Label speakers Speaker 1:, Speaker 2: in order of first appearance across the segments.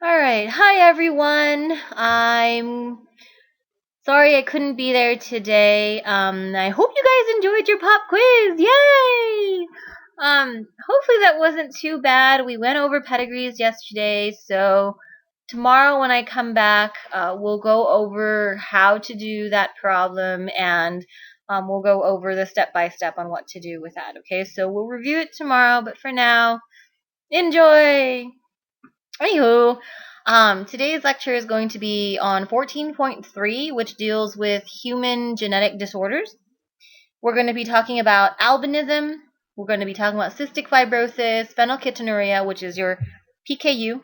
Speaker 1: All right. Hi, everyone. I'm sorry I couldn't be there today. I hope you guys enjoyed your pop quiz. Yay! Hopefully that wasn't too bad. We went over pedigrees yesterday, so tomorrow when I come back, we'll go over how to do that problem and we'll go over the step by step on what to do with that. Okay, so we'll review it tomorrow, but for now, enjoy! Anywho, today's lecture is going to be on 14.3, which deals with human genetic disorders. We're going to be talking about albinism. We're going to be talking about cystic fibrosis, phenylketonuria, which is your PKU.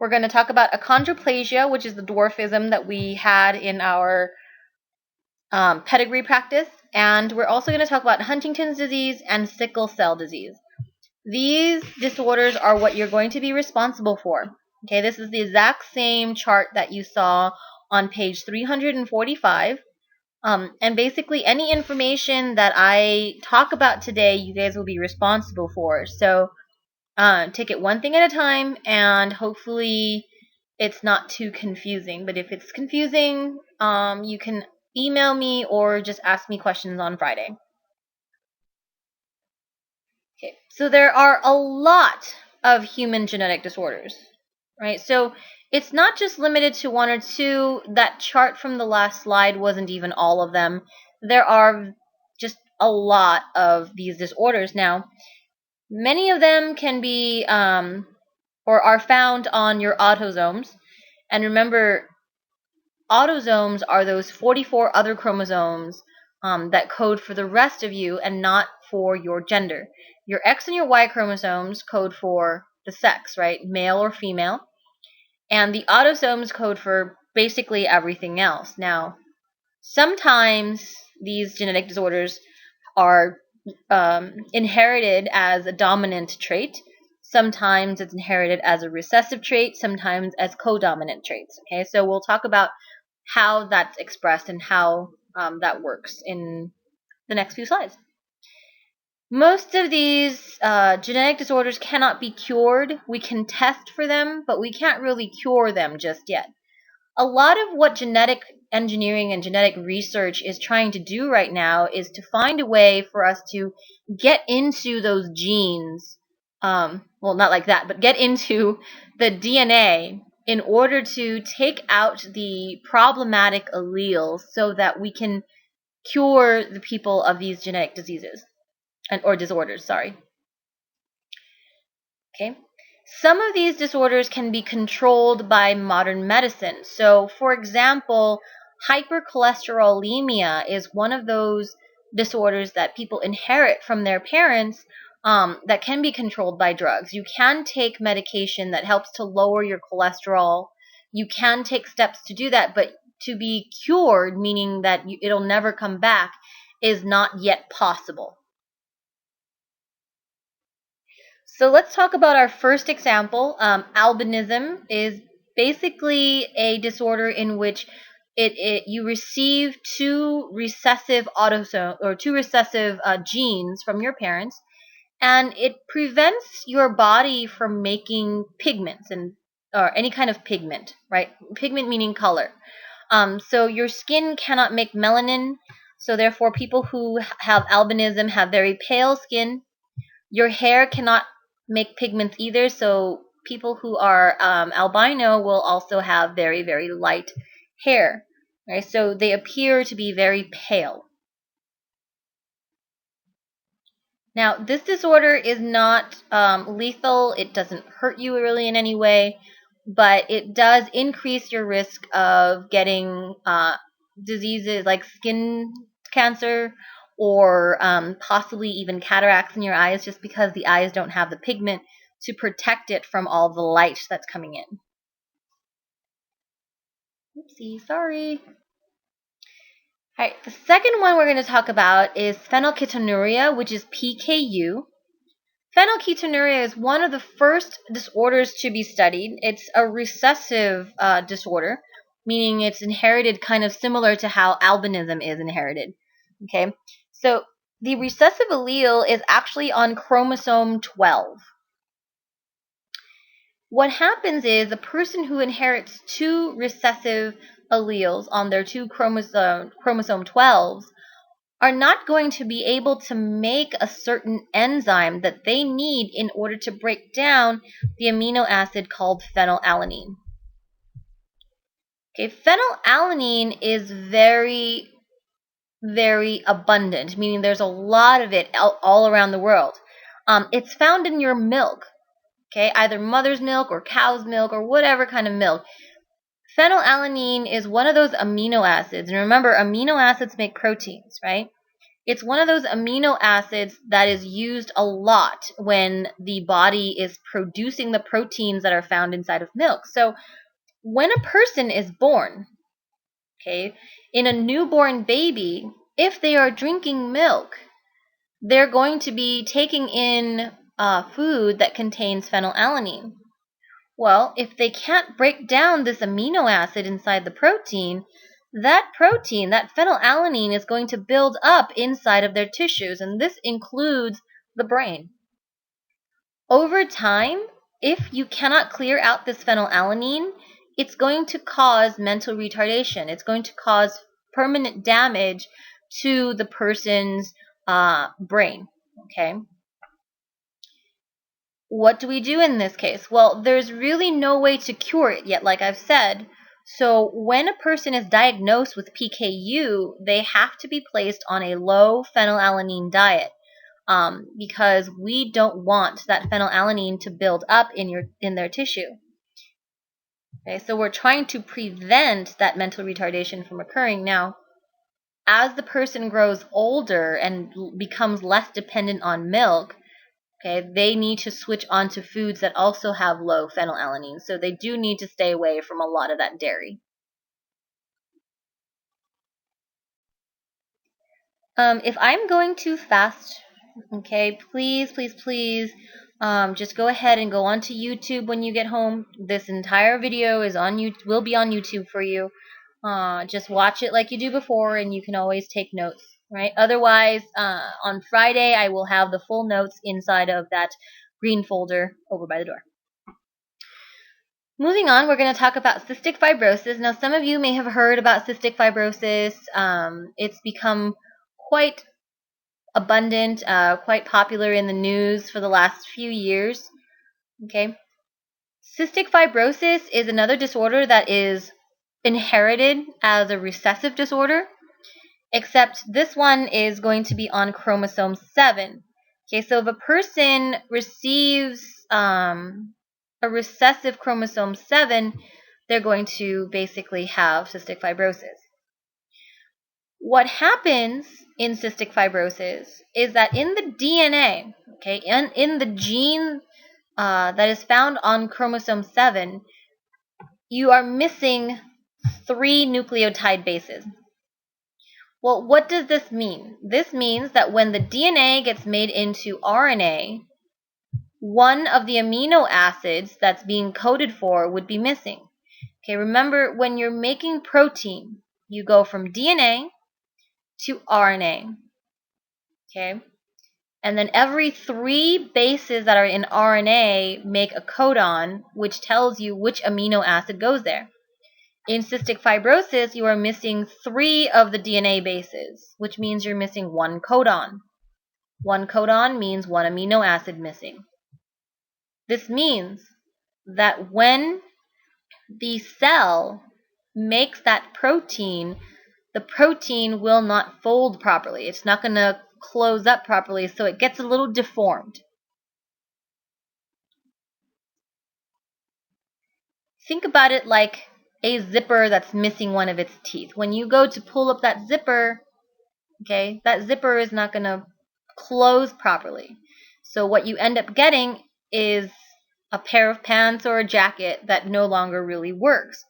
Speaker 1: We're going to talk about achondroplasia, which is the dwarfism that we had in our pedigree practice. And we're also going to talk about Huntington's disease and sickle cell disease. These disorders are what you're going to be responsible for. Okay, this is the exact same chart that you saw on page 345. And basically, any information that I talk about today, you guys will be responsible for. So take it one thing at a time, and hopefully it's not too confusing. But if it's confusing, you can email me or just ask me questions on Friday. Okay, so there are a lot of human genetic disorders, right? So it's not just limited to one or two. That chart from the last slide wasn't even all of them. There are just a lot of these disorders. Now, many of them can be or are found on your autosomes. And remember, autosomes are those 44 other chromosomes that code for the rest of you and not for your gender. Your X and your Y chromosomes code for the sex, right? Male or female. And the autosomes code for basically everything else. Now, sometimes these genetic disorders are inherited as a dominant trait. Sometimes it's inherited as a recessive trait, sometimes as codominant traits. Okay, so we'll talk about how that's expressed and how that works in the next few slides. Most of these genetic disorders cannot be cured. We can test for them, but we can't really cure them just yet. A lot of what genetic engineering and genetic research is trying to do right now is to find a way for us to get into those genes, well, not like that, but get into the DNA in order to take out the problematic alleles so that we can cure the people of these genetic diseases or disorders, sorry. Okay. Some of these disorders can be controlled by modern medicine. So, for example, hypercholesterolemia is one of those disorders that people inherit from their parents that can be controlled by drugs. You can take medication that helps to lower your cholesterol. You can take steps to do that, but to be cured, meaning that it'll never come back, is not yet possible. So let's talk about our first example. Albinism is basically a disorder in which you receive two recessive genes from your parents, and it prevents your body from making pigments or any kind of pigment, right? Pigment meaning color. So your skin cannot make melanin. So therefore, people who have albinism have very pale skin. Your hair cannot make pigments either, so people who are albino will also have very, very light hair. Right? So they appear to be very pale. Now, this disorder is not lethal. It doesn't hurt you really in any way, but it does increase your risk of getting diseases like skin cancer or possibly even cataracts in your eyes just because the eyes don't have the pigment to protect it from all the light that's coming in. Oopsie, sorry. All right, the second one we're going to talk about is phenylketonuria, which is PKU. Phenylketonuria is one of the first disorders to be studied. It's a recessive disorder, meaning it's inherited kind of similar to how albinism is inherited. Okay, so the recessive allele is actually on chromosome 12. What happens is a person who inherits two recessive alleles on their two chromosome 12s are not going to be able to make a certain enzyme that they need in order to break down the amino acid called phenylalanine. Okay, phenylalanine is very, very abundant, meaning there's a lot of it all around the world. It's found in your milk, okay, either mother's milk or cow's milk or whatever kind of milk. Phenylalanine is one of those amino acids, and remember, amino acids make proteins, right? It's one of those amino acids that is used a lot when the body is producing the proteins that are found inside of milk. So when a person is born, okay, in a newborn baby, if they are drinking milk, they're going to be taking in food that contains phenylalanine. Well, if they can't break down this amino acid inside the protein, that phenylalanine, is going to build up inside of their tissues, and this includes the brain. Over time, if you cannot clear out this phenylalanine, it's going to cause mental retardation. It's going to cause permanent damage to the person's brain. Okay. What do we do in this case? Well, there's really no way to cure it yet, like I've said. So when a person is diagnosed with PKU, they have to be placed on a low phenylalanine diet, because we don't want that phenylalanine to build up in their tissue. Okay, so we're trying to prevent that mental retardation from occurring. Now, as the person grows older and becomes less dependent on milk, okay, they need to switch on to foods that also have low phenylalanine. So they do need to stay away from a lot of that dairy. If I'm going too fast, okay, please, please, please, just go ahead and go onto YouTube when you get home. This entire video is on you, will be on YouTube for you. Just watch it like you do before, and you can always take notes, right? Otherwise, on Friday, I will have the full notes inside of that green folder over by the door. Moving on, we're going to talk about cystic fibrosis. Now, some of you may have heard about cystic fibrosis. It's become quite abundant, quite popular in the news for the last few years. Okay. Cystic fibrosis is another disorder that is inherited as a recessive disorder, except this one is going to be on chromosome 7. Okay, so if a person receives a recessive chromosome 7, they're going to basically have cystic fibrosis. What happens in cystic fibrosis is that in the DNA, okay, in the gene that is found on chromosome 7, you are missing 3 nucleotide bases. Well, what does this mean? This means that when the DNA gets made into RNA, one of the amino acids that's being coded for would be missing. Okay, remember, when you're making protein, you go from DNA to RNA. Okay? And then every 3 bases that are in RNA make a codon, which tells you which amino acid goes there. In cystic fibrosis, you are missing 3 of the DNA bases, which means you're missing 1 codon. 1 codon means 1 amino acid missing. This means that when the cell makes that protein, the protein will not fold properly. It's not going to close up properly, so it gets a little deformed. Think about it like a zipper that's missing one of its teeth. When you go to pull up that zipper, okay, that zipper is not going to close properly. So what you end up getting is a pair of pants or a jacket that no longer really works.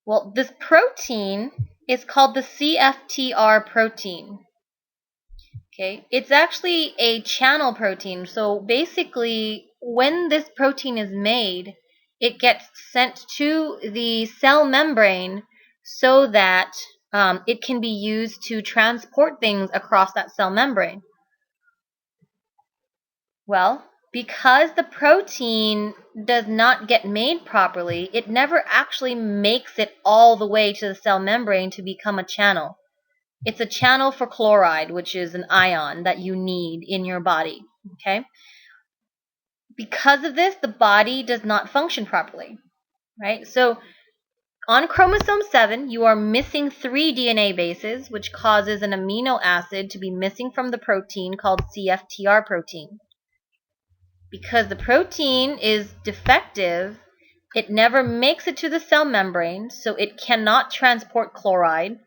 Speaker 1: Well, this protein is called the CFTR protein. Okay, it's actually a channel protein. So basically, when this protein is made, it gets sent to the cell membrane so that it can be used to transport things across that cell membrane. Well, because the protein does not get made properly, it never actually makes it all the way to the cell membrane to become a channel. It's a channel for chloride, which is an ion that you need in your body. Okay? Because of this, the body does not function properly. Right? So on chromosome 7, you are missing 3 DNA bases, which causes an amino acid to be missing from the protein called CFTR protein. Because the protein is defective, it never makes it to the cell membrane, so it cannot transport chloride,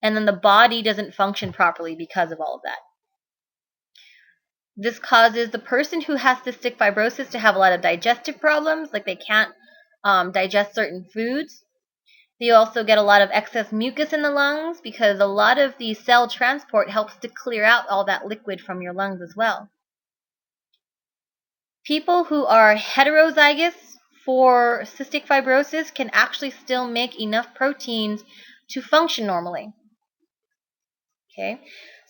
Speaker 1: and then the body doesn't function properly because of all of that. This causes the person who has cystic fibrosis to have a lot of digestive problems, like they can't digest certain foods. They also get a lot of excess mucus in the lungs because a lot of the cell transport helps to clear out all that liquid from your lungs as well. People who are heterozygous for cystic fibrosis can actually still make enough proteins to function normally. Okay,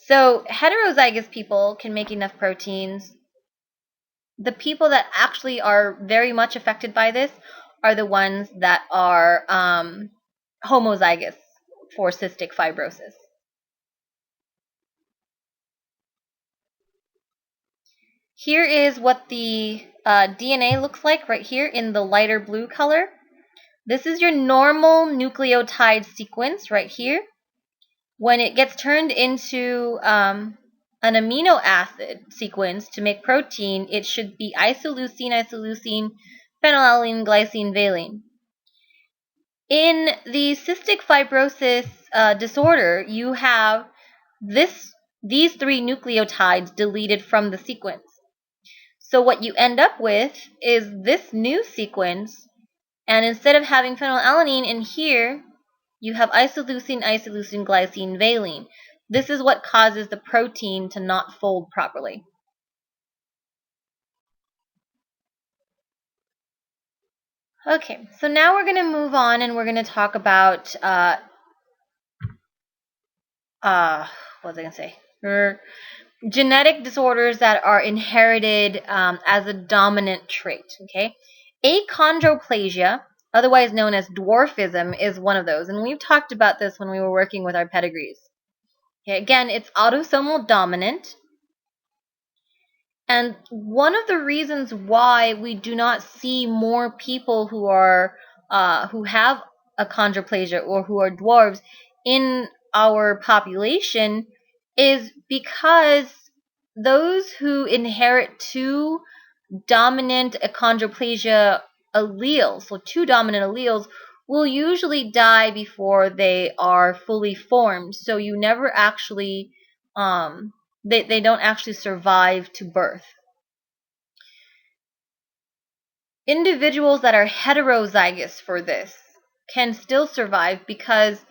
Speaker 1: so heterozygous people can make enough proteins. The people that actually are very much affected by this are the ones that are homozygous for cystic fibrosis. Here is what the DNA looks like right here in the lighter blue color. This is your normal nucleotide sequence right here. When it gets turned into an amino acid sequence to make protein, it should be isoleucine, phenylalanine, glycine, valine. In the cystic fibrosis disorder, you have these 3 nucleotides deleted from the sequence. So what you end up with is this new sequence, and instead of having phenylalanine in here, you have isoleucine, glycine, valine. This is what causes the protein to not fold properly. Okay, so now we're going to move on and we're going to talk about what was I going to say? Genetic disorders that are inherited as a dominant trait. Okay, achondroplasia, otherwise known as dwarfism, is one of those, and we've talked about this when we were working with our pedigrees. Okay, again, it's autosomal dominant, and one of the reasons why we do not see more people who have achondroplasia or who are dwarves in our population is because those who inherit 2 dominant achondroplasia alleles, so 2 dominant alleles, will usually die before they are fully formed. So you never actually, they don't actually survive to birth. Individuals that are heterozygous for this can still survive because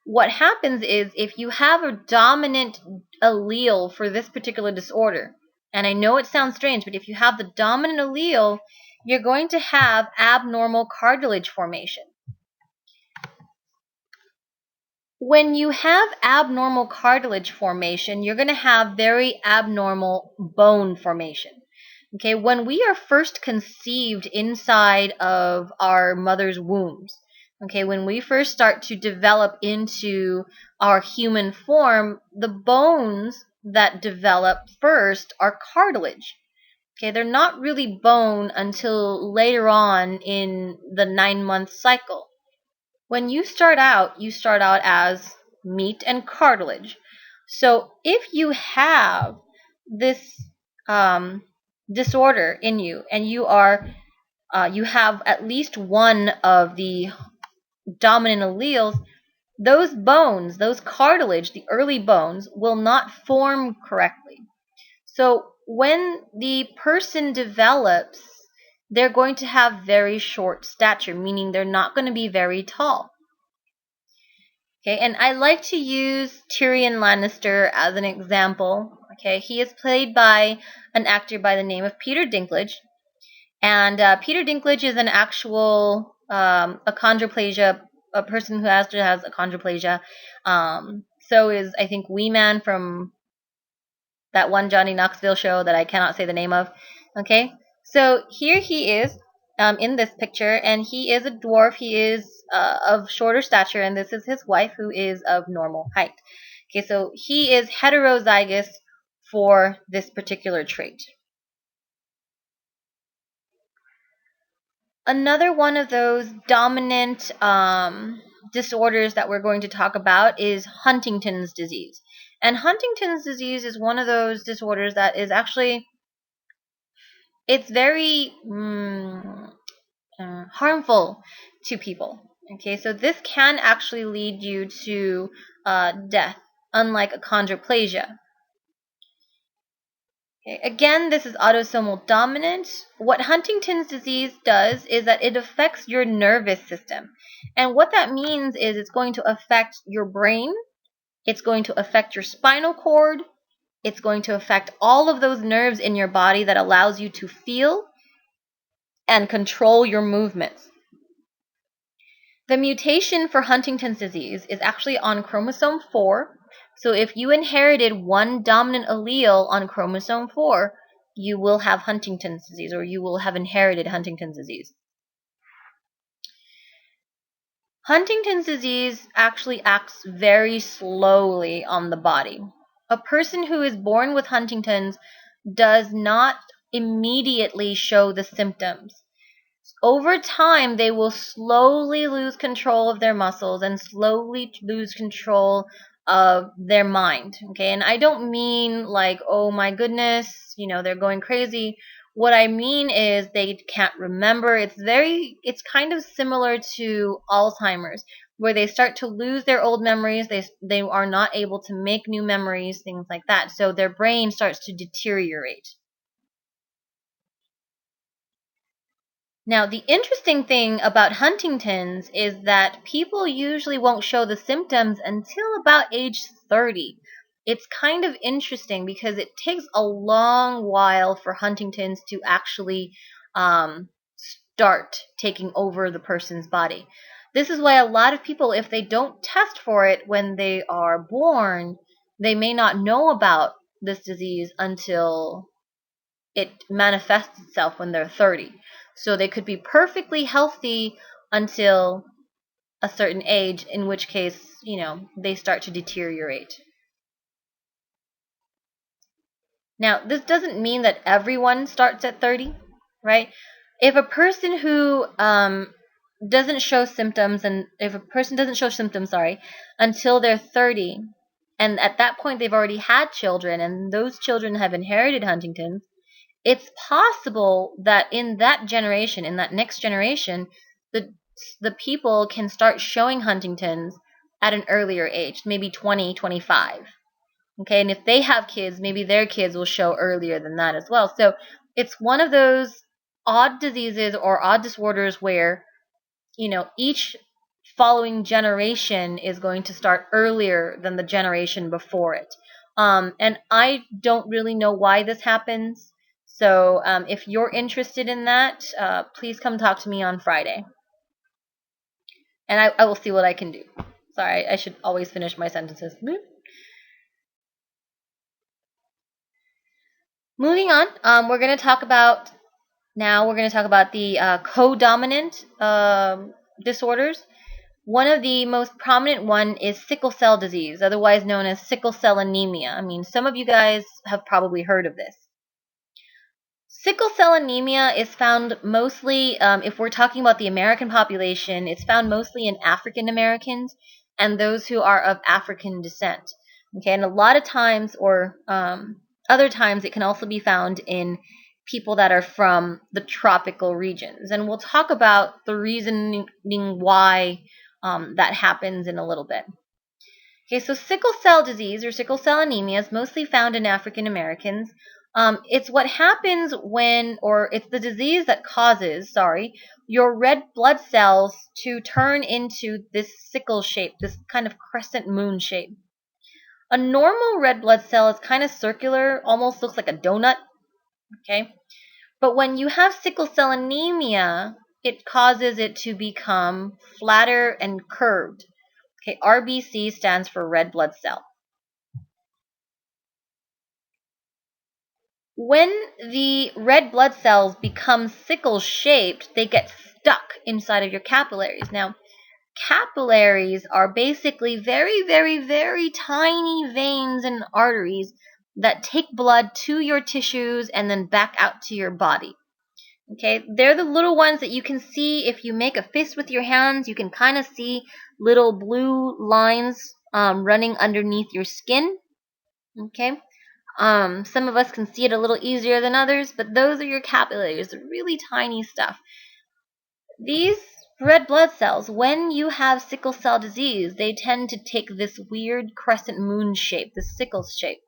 Speaker 1: what happens is if you have a dominant allele for this particular disorder, and I know it sounds strange, but if you have the dominant allele, you're going to have abnormal cartilage formation. When you have abnormal cartilage formation, you're going to have very abnormal bone formation. Okay, when we are first conceived inside of our mother's wombs, okay, when we first start to develop into our human form, the bones that develop first are cartilage. Okay, they're not really bone until later on in the 9-month cycle. When you start out as meat and cartilage. So if you have this disorder in you, and you have at least one of the dominant alleles, those bones, those cartilage, the early bones, will not form correctly. So when the person develops, they're going to have very short stature, meaning they're not going to be very tall. Okay, and I like to use Tyrion Lannister as an example. Okay, he is played by an actor by the name of Peter Dinklage, and Peter Dinklage is an actual achondroplasia, a person who actually has achondroplasia. So is, I think, Wee Man from that one Johnny Knoxville show that I cannot say the name of. Okay, So here he is in this picture, and he is a dwarf. He is of shorter stature, and this is his wife, who is of normal height. Okay, so he is heterozygous for this particular trait. Another one of those dominant disorders that we're going to talk about is Huntington's disease. And Huntington's disease is one of those disorders that is actually, it's very harmful to people. Okay, so this can actually lead you to death, unlike achondroplasia. Okay, again, this is autosomal dominant. What Huntington's disease does is that it affects your nervous system. And what that means is it's going to affect your brain, it's going to affect your spinal cord, it's going to affect all of those nerves in your body that allows you to feel and control your movements. The mutation for Huntington's disease is actually on chromosome 4. So if you inherited one dominant allele on chromosome 4, you will have Huntington's disease, or you will have inherited Huntington's disease. Huntington's disease actually acts very slowly on the body. A person who is born with Huntington's does not immediately show the symptoms. Over time, they will slowly lose control of their muscles and slowly lose control of their mind. Okay, and I don't mean like, oh my goodness, they're going crazy. What I mean is they can't remember. It's kind of similar to Alzheimer's, where they start to lose their old memories. They are not able to make new memories, things like that. So their brain starts to deteriorate. Now, the interesting thing about Huntington's is that people usually won't show the symptoms until about age 30. It's kind of interesting because it takes a long while for Huntington's to actually start taking over the person's body. This is why a lot of people, if they don't test for it when they are born, they may not know about this disease until it manifests itself when they're 30. So they could be perfectly healthy until a certain age, in which case, they start to deteriorate. Now, this doesn't mean that everyone starts at 30, right? If a person who doesn't show symptoms, and if a person doesn't show symptoms, until they're 30, and at that point they've already had children, and those children have inherited Huntington's, it's possible that in that generation, in that next generation, the people can start showing Huntington's at an earlier age, maybe 20, 25. Okay, and if they have kids, maybe their kids will show earlier than that as well. So it's one of those odd diseases or odd disorders where, each following generation is going to start earlier than the generation before it. And I don't really know why this happens. So if you're interested in that, please come talk to me on Friday. And I will see what I can do. Sorry, I should always finish my sentences. Moving on, we're going to talk about the codominant disorders. One of the most prominent one is sickle cell disease, otherwise known as sickle cell anemia. I mean, some of you guys have probably heard of this. Sickle cell anemia is found mostly, if we're talking about the American population, it's found mostly in African Americans and those who are of African descent. Okay, and a lot of times, or other times, it can also be found in people that are from the tropical regions. And we'll talk about the reasoning why that happens in a little bit. Okay, so sickle cell disease or sickle cell anemia is mostly found in African Americans. It's what happens it's the disease that causes, your red blood cells to turn into this sickle shape, this kind of crescent moon shape. A normal red blood cell is kind of circular, almost looks like a donut, okay? But when you have sickle cell anemia, it causes it to become flatter and curved. Okay, RBC stands for red blood cell. When the red blood cells become sickle-shaped, they get stuck inside of your capillaries. Now, capillaries are basically very, very, very tiny veins and arteries that take blood to your tissues and then back out to your body. Okay, they're the little ones that you can see if you make a fist with your hands. You can kind of see little blue lines running underneath your skin. Okay, some of us can see it a little easier than others, but those are your capillaries, really tiny stuff. These red blood cells, when you have sickle cell disease, they tend to take this weird crescent moon shape, this sickle shape.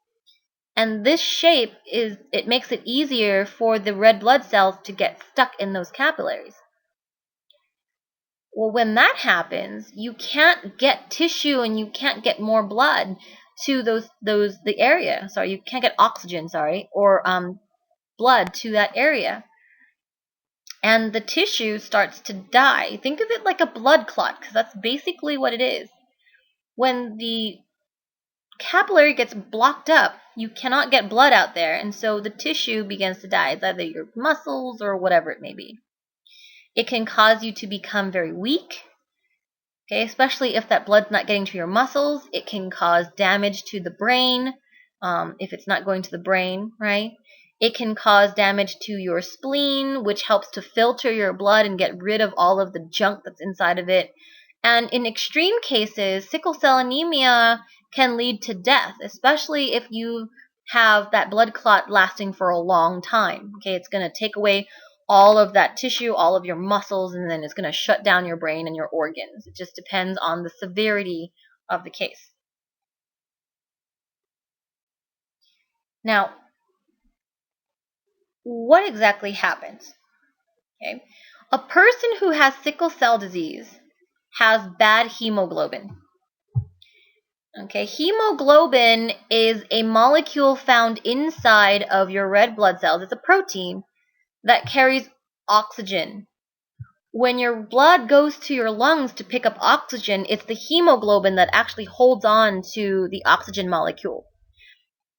Speaker 1: And this shape it makes it easier for the red blood cells to get stuck in those capillaries. Well, when that happens, you can't get tissue and you can't get more blood to the area. Sorry, you can't get oxygen, or blood to that area. And the tissue starts to die. Think of it like a blood clot, because that's basically what it is. When the capillary gets blocked up, you cannot get blood out there, and so the tissue begins to die. It's either your muscles or whatever it may be. It can cause you to become very weak. Okay, especially if that blood's not getting to your muscles. It can cause damage to the brain if it's not going to the brain, right? It can cause damage to your spleen, which helps to filter your blood and get rid of all of the junk that's inside of it. And in extreme cases, sickle cell anemia can lead to death, especially if you have that blood clot lasting for a long time. Okay, it's going to take away all of that tissue, all of your muscles, and then it's going to shut down your brain and your organs. It just depends on the severity of the case. Now, what exactly happens? Okay, a person who has sickle cell disease has bad hemoglobin. Okay, hemoglobin is a molecule found inside of your red blood cells. It's a protein that carries oxygen. When your blood goes to your lungs to pick up oxygen, it's the hemoglobin that actually holds on to the oxygen molecule.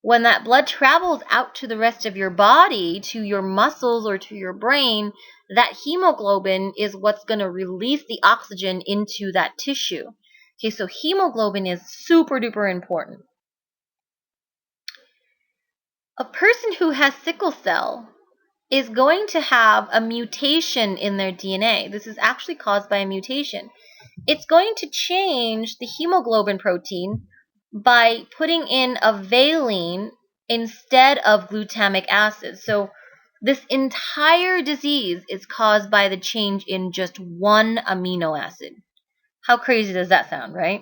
Speaker 1: When that blood travels out to the rest of your body, to your muscles or to your brain, that hemoglobin is what's going to release the oxygen into that tissue. Okay, so hemoglobin is super duper important. A person who has sickle cell is going to have a mutation in their DNA. This is actually caused by a mutation. It's going to change the hemoglobin protein by putting in a valine instead of glutamic acid. So this entire disease is caused by the change in just one amino acid. How crazy does that sound, right?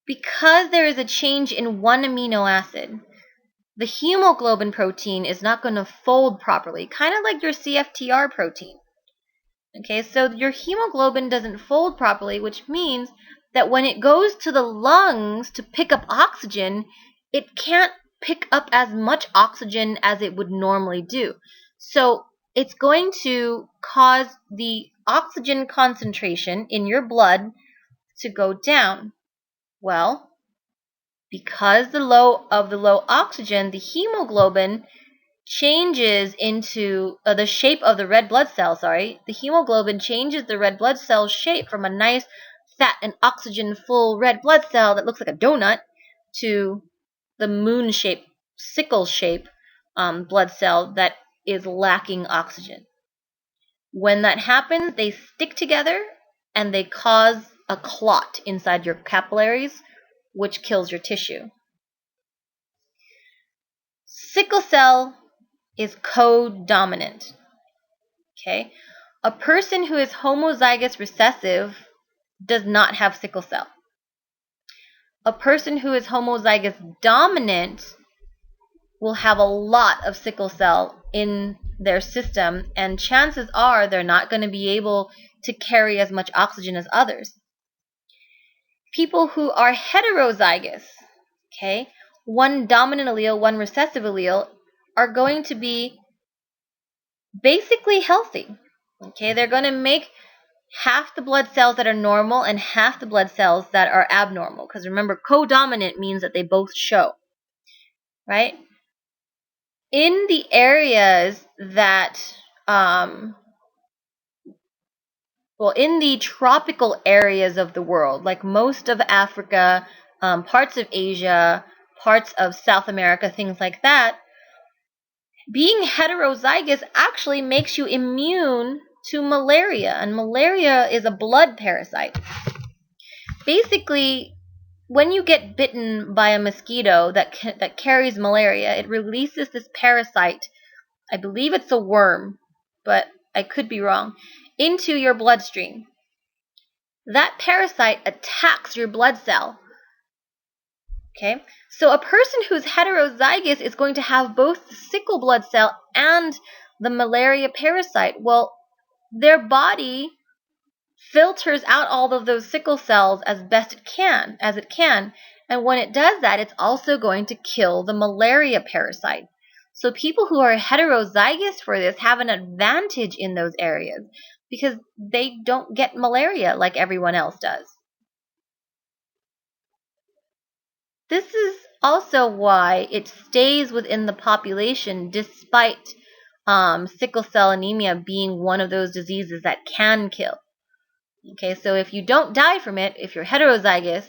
Speaker 1: Because there is a change in one amino acid, the hemoglobin protein is not going to fold properly, kind of like your CFTR protein. Okay, so your hemoglobin doesn't fold properly, which means that when it goes to the lungs to pick up oxygen, it can't pick up as much oxygen as it would normally do. So it's going to cause the oxygen concentration in your blood to go down. Well, because the low oxygen, the hemoglobin changes into the shape of the red blood cell, the hemoglobin changes the red blood cell shape from a nice fat and oxygen full red blood cell that looks like a donut to the moon shape, sickle shape blood cell that is lacking oxygen. When that happens, they stick together and they cause a clot inside your capillaries, which kills your tissue. Sickle cell is codominant. Okay? A person who is homozygous recessive does not have sickle cell. A person who is homozygous dominant will have a lot of sickle cell in their system, and chances are they're not going to be able to carry as much oxygen as others. People who are heterozygous, okay, one dominant allele, one recessive allele, are going to be basically healthy. Okay, they're going to make half the blood cells that are normal and half the blood cells that are abnormal. Because remember, codominant means that they both show. right? In the areas that, in the tropical areas of the world, like most of Africa, parts of Asia, parts of South America, things like that, being heterozygous actually makes you immune to malaria, and malaria is a blood parasite. Basically, when you get bitten by a mosquito that carries malaria, it releases this parasite. I believe it's a worm, but I could be wrong, into your bloodstream. That parasite attacks your blood cell. Okay? So a person who's heterozygous is going to have both the sickle blood cell and the malaria parasite. Well, their body filters out all of those sickle cells as best it can, and when it does that, it's also going to kill the malaria parasite. So people who are heterozygous for this have an advantage in those areas because they don't get malaria like everyone else does. This is also why it stays within the population despite sickle cell anemia being one of those diseases that can kill. Okay, so if you don't die from it, if you're heterozygous,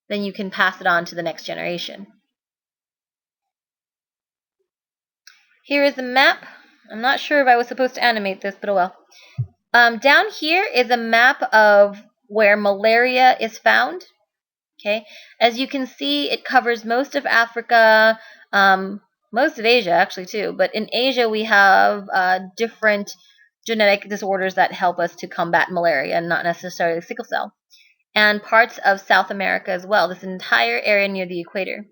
Speaker 1: then you can pass it on to the next generation. Here is a map. I'm not sure if I was supposed to animate this, but oh well. Down here is a map of where malaria is found. Okay, as you can see, it covers most of Africa, most of Asia actually too. But in Asia, we have different genetic disorders that help us to combat malaria, and not necessarily sickle cell. And parts of South America as well, this entire area near the equator.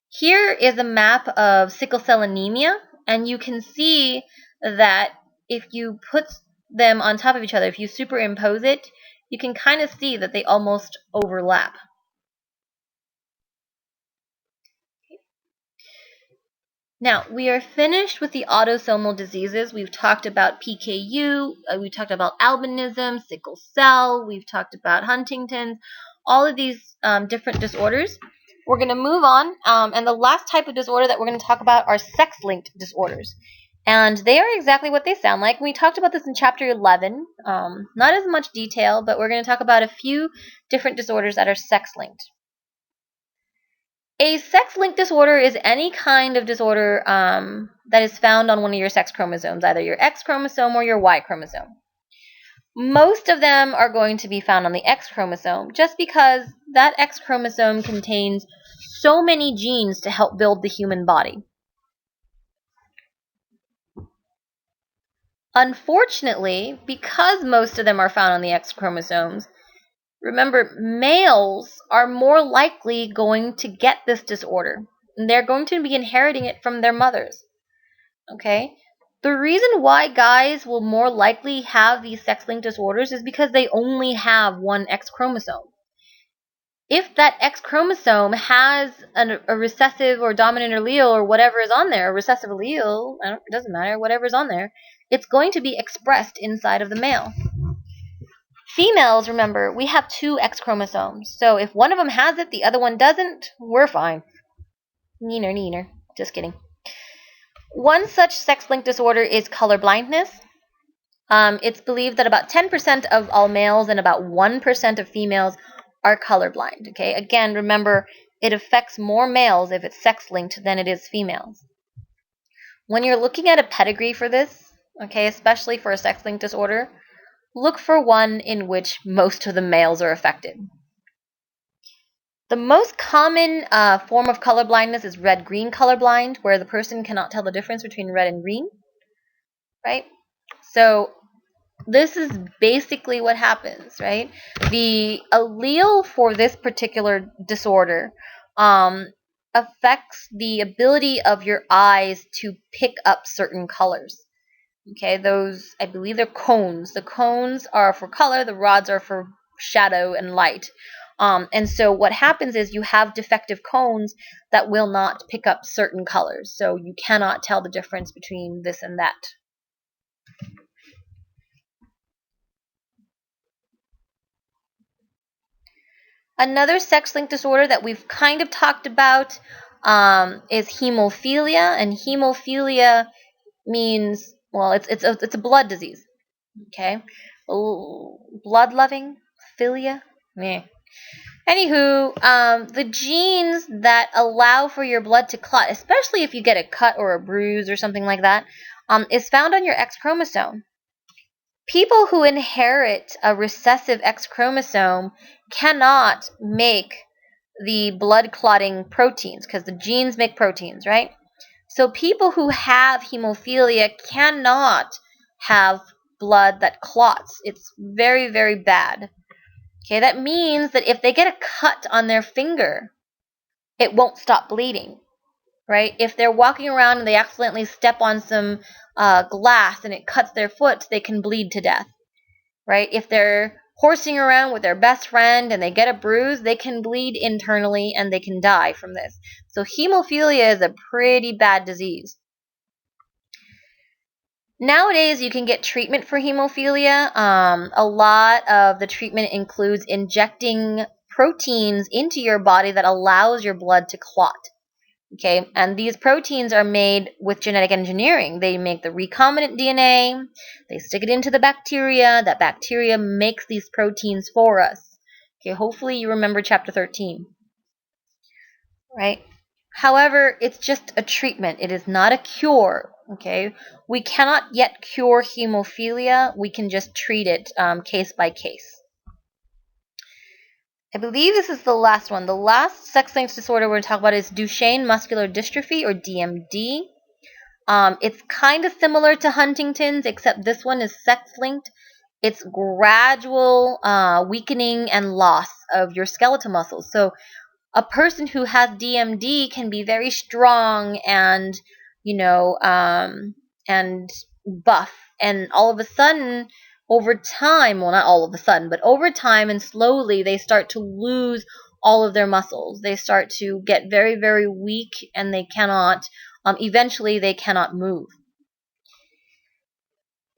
Speaker 1: Here is a map of sickle cell anemia, and you can see that if you put them on top of each other, if you superimpose it, you can kind of see that they almost overlap. Now, we are finished with the autosomal diseases. We've talked about PKU, we've talked about albinism, sickle cell, we've talked about Huntington's, all of these different disorders. We're going to move on, and the last type of disorder that we're going to talk about are sex-linked disorders. And they are exactly what they sound like. We talked about this in chapter 11, not as much detail, but we're going to talk about a few different disorders that are sex-linked. A sex-linked disorder is any kind of disorder that is found on one of your sex chromosomes, either your X chromosome or your Y chromosome. Most of them are going to be found on the X chromosome just because that X chromosome contains so many genes to help build the human body. Unfortunately, because most of them are found on the X chromosomes, remember, males are more likely going to get this disorder. And they're going to be inheriting it from their mothers. Okay? The reason why guys will more likely have these sex-linked disorders is because they only have one X chromosome. If that X chromosome has a recessive or dominant allele or whatever is on there, a recessive allele, it doesn't matter, whatever is on there, it's going to be expressed inside of the male. Females, remember, we have two X chromosomes. So if one of them has it, the other one doesn't, we're fine. Neener. Just kidding. One such sex-linked disorder is color blindness. It's believed that about 10% of all males and about 1% of females are colorblind. Okay, again, remember, it affects more males if it's sex-linked than it is females. When you're looking at a pedigree for this, okay, especially for a sex-linked disorder, look for one in which most of the males are affected. The most common form of color blindness is red-green colorblind, where the person cannot tell the difference between red and green, right? So this is basically what happens, right? The allele for this particular disorder affects the ability of your eyes to pick up certain colors. Okay, those, I believe they're cones. The cones are for color, the rods are for shadow and light. And so what happens is you have defective cones that will not pick up certain colors. So you cannot tell the difference between this and that. Another sex-linked disorder that we've kind of talked about is hemophilia, and hemophilia means, well, it's a blood disease. Okay, blood loving philia. Meh. Anywho, the genes that allow for your blood to clot, especially if you get a cut or a bruise or something like that, is found on your X chromosome. People who inherit a recessive X chromosome cannot make the blood clotting proteins because the genes make proteins, right? So people who have hemophilia cannot have blood that clots. It's very, very bad. Okay, that means that if they get a cut on their finger, it won't stop bleeding, right? If they're walking around and they accidentally step on some glass and it cuts their foot, they can bleed to death, right? If they're horsing around with their best friend and they get a bruise, they can bleed internally and they can die from this. So hemophilia is a pretty bad disease. Nowadays, you can get treatment for hemophilia. A lot of the treatment includes injecting proteins into your body that allows your blood to clot. Okay, and these proteins are made with genetic engineering. They make the recombinant DNA, they stick it into the bacteria, that bacteria makes these proteins for us. Okay, hopefully you remember chapter 13, right? However, it's just a treatment. It is not a cure, okay? We cannot yet cure hemophilia. We can just treat it case by case. I believe this is the last one. The last sex-linked disorder we're going to talk about is Duchenne muscular dystrophy, or DMD. It's kind of similar to Huntington's, except this one is sex-linked. It's gradual weakening and loss of your skeletal muscles. So a person who has DMD can be very strong and, and buff. And all of a sudden, over time, well, not all of a sudden, but over time and slowly, they start to lose all of their muscles. They start to get very, very weak and they cannot, eventually, they cannot move.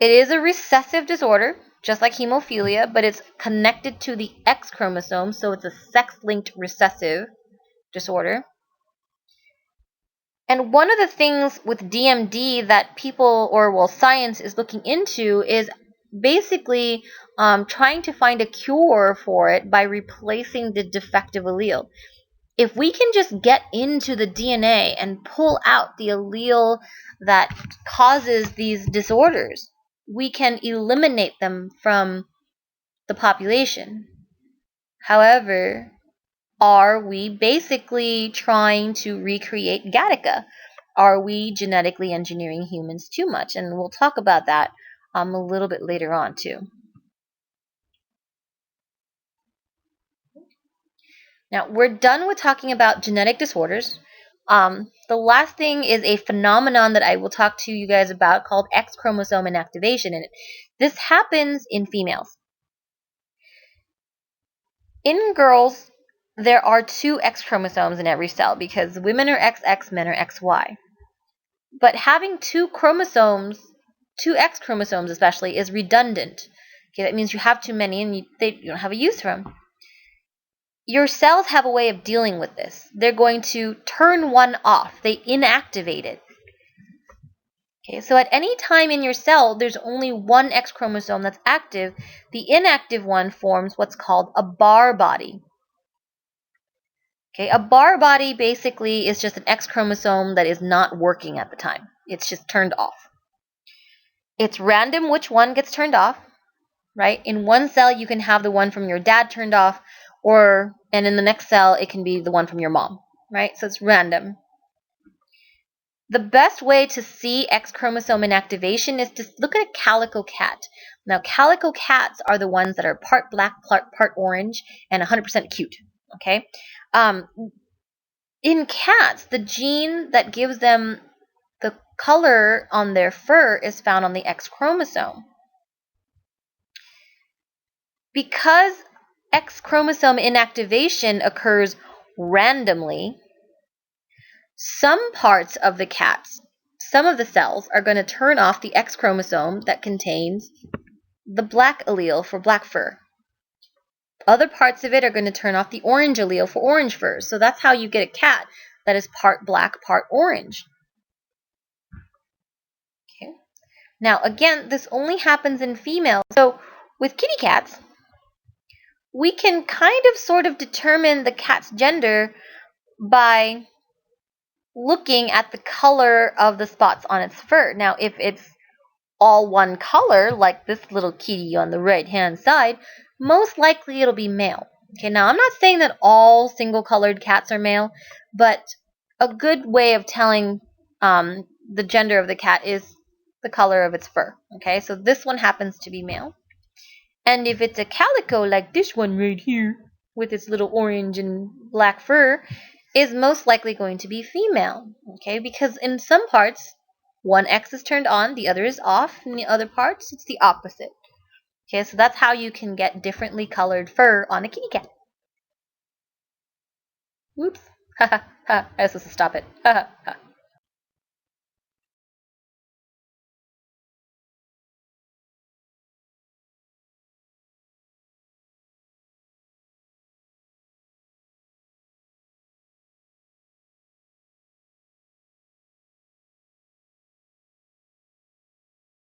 Speaker 1: It is a recessive disorder, just like hemophilia, but it's connected to the X chromosome, so it's a sex-linked recessive disorder. And one of the things with DMD that people, or well, science is looking into is basically trying to find a cure for it by replacing the defective allele. If we can just get into the DNA and pull out the allele that causes these disorders, we can eliminate them from the population. However, are we basically trying to recreate Gattaca? Are we genetically engineering humans too much? And we'll talk about that a little bit later on too. Now, we're done with talking about genetic disorders. The last thing is a phenomenon that I will talk to you guys about called X chromosome inactivation. And this happens in females. In girls, there are 2 X chromosomes in every cell because women are XX, men are XY. But having 2 chromosomes, 2 X chromosomes especially, is redundant. Okay, that means you have too many and you don't have a use for them. Your cells have a way of dealing with this. They're going to turn one off. They inactivate it. Okay, so at any time in your cell, there's only 1 X chromosome that's active. The inactive one forms what's called a bar body. Okay, a bar body basically is just an X chromosome that is not working at the time. It's just turned off. It's random which one gets turned off, right? In one cell, you can have the one from your dad turned off, and in the next cell, it can be the one from your mom, right? So it's random. The best way to see X chromosome inactivation is to look at a calico cat. Now, calico cats are the ones that are part black, part orange, and 100% cute, okay? In cats, the gene that gives them the color on their fur is found on the X chromosome. Because X chromosome inactivation occurs randomly, some parts of the cats, some of the cells, are going to turn off the X chromosome that contains the black allele for black fur. Other parts of it are going to turn off the orange allele for orange fur. So that's how you get a cat that is part black, part orange. Okay. Now, again, this only happens in females. So with kitty cats, we can kind of sort of determine the cat's gender by looking at the color of the spots on its fur. Now, if it's all one color, like this little kitty on the right-hand side, most likely it'll be male. Okay, now I'm not saying that all single-colored cats are male, but a good way of telling the gender of the cat is the color of its fur. Okay, so this one happens to be male. And if it's a calico like this one right here, with its little orange and black fur, is most likely going to be female. Okay, because in some parts, one X is turned on, the other is off, and the other parts, it's the opposite. Okay, so that's how you can get differently colored fur on a kitty cat. Whoops. Ha ha ha. I was supposed to stop it. Ha ha ha.